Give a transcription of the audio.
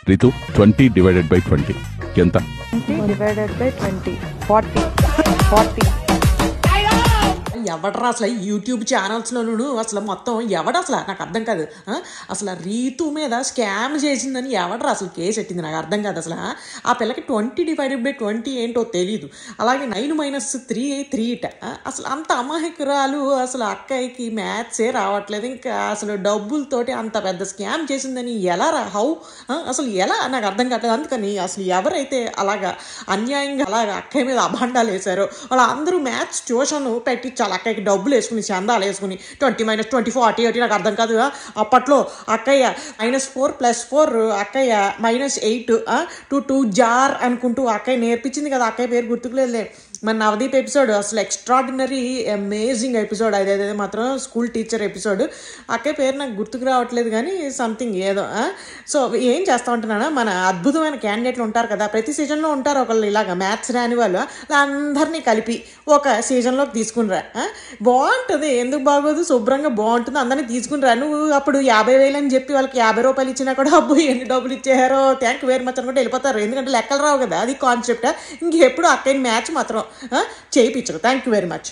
Ritu 20 divided by 20 ఎంత? 20 divided by 20 40. ఎవడరా అసలు యూట్యూబ్ ఛానల్స్లోనూ అసలు మొత్తం ఎవడు అసలు నాకు అర్థం కాదు. అసలు రీతు మీద స్కామ్ చేసిందని ఎవడరా అసలు కేసు ఎట్టింది నాకు అర్థం కాదు. అసలు ఆ పిల్లకి 20 డివైడెడ్ బై 20 ఏంటో తెలీదు. అలాగే 9 - 3 అసలు అంత అమాయకురాలు అసలు అక్కయ్యకి మ్యాథ్సే రావట్లేదు. ఇంకా అసలు డబ్బులతోటి అంత పెద్ద స్కామ్ చేసిందని ఎలా హౌ అసలు ఎలా నాకు అర్థం కావట్లేదు. అందుకని అసలు ఎవరైతే అలాగా అన్యాయంగా అలాగా అక్కయ్య మీద అభాండాలు వేశారో వాళ్ళ అందరూ మ్యాథ్స్ ట్యూషన్ పెట్టించాలి. అక్కయ్యకి డబ్బులు వేసుకుని చందాలు వేసుకుని 20 - 20 40 నాకు అర్థం కాదు. అప్పట్లో అక్కయ్య -4 + 4 అక్కయ్య -8 2 జార్ అనుకుంటూ అక్కయ్య నేర్పించింది కదా. అక్కయ్య పేరు గుర్తుకులేదులే. మన నవదీప్ ఎపిసోడ్ అసలు ఎక్స్ట్రాడినరీ అమేజింగ్ ఎపిసోడ్. అదేదో మాత్రం స్కూల్ టీచర్ ఎపిసోడ్. అక్కయ్య పేరు నాకు గుర్తుకు రావట్లేదు కానీ సంథింగ్ ఏదో. సో ఏం చేస్తూ ఉంటున్నాను, మన అద్భుతమైన క్యాండిడేట్లు ఉంటారు కదా, ప్రతి సీజన్లో ఉంటారు ఒకళ్ళు ఇలాగ మ్యాథ్స్ రాని వాళ్ళు. అందరినీ కలిపి ఒక సీజన్లోకి తీసుకునిరా. బాగుంటుంది, ఎందుకు బాగోదు, శుభ్రంగా బాగుంటుంది. అందరినీ తీసుకునిరా. నువ్వు అప్పుడు 50,000 అని చెప్పి వాళ్ళకి 50 రూపాయలు ఇచ్చినా కూడా అబ్బో ఎన్ని డబ్బులు ఇచ్చారో థ్యాంక్ యూ వెరీ మచ్ అనుకుంటే వెళ్ళిపోతారు. ఎందుకంటే లెక్కలు రావు కదా, అది కాన్సెప్ట్. ఇంకెప్పుడు అక్కయ్య మ్యాచ్ మాత్రం చేయించరు. Thank you very much.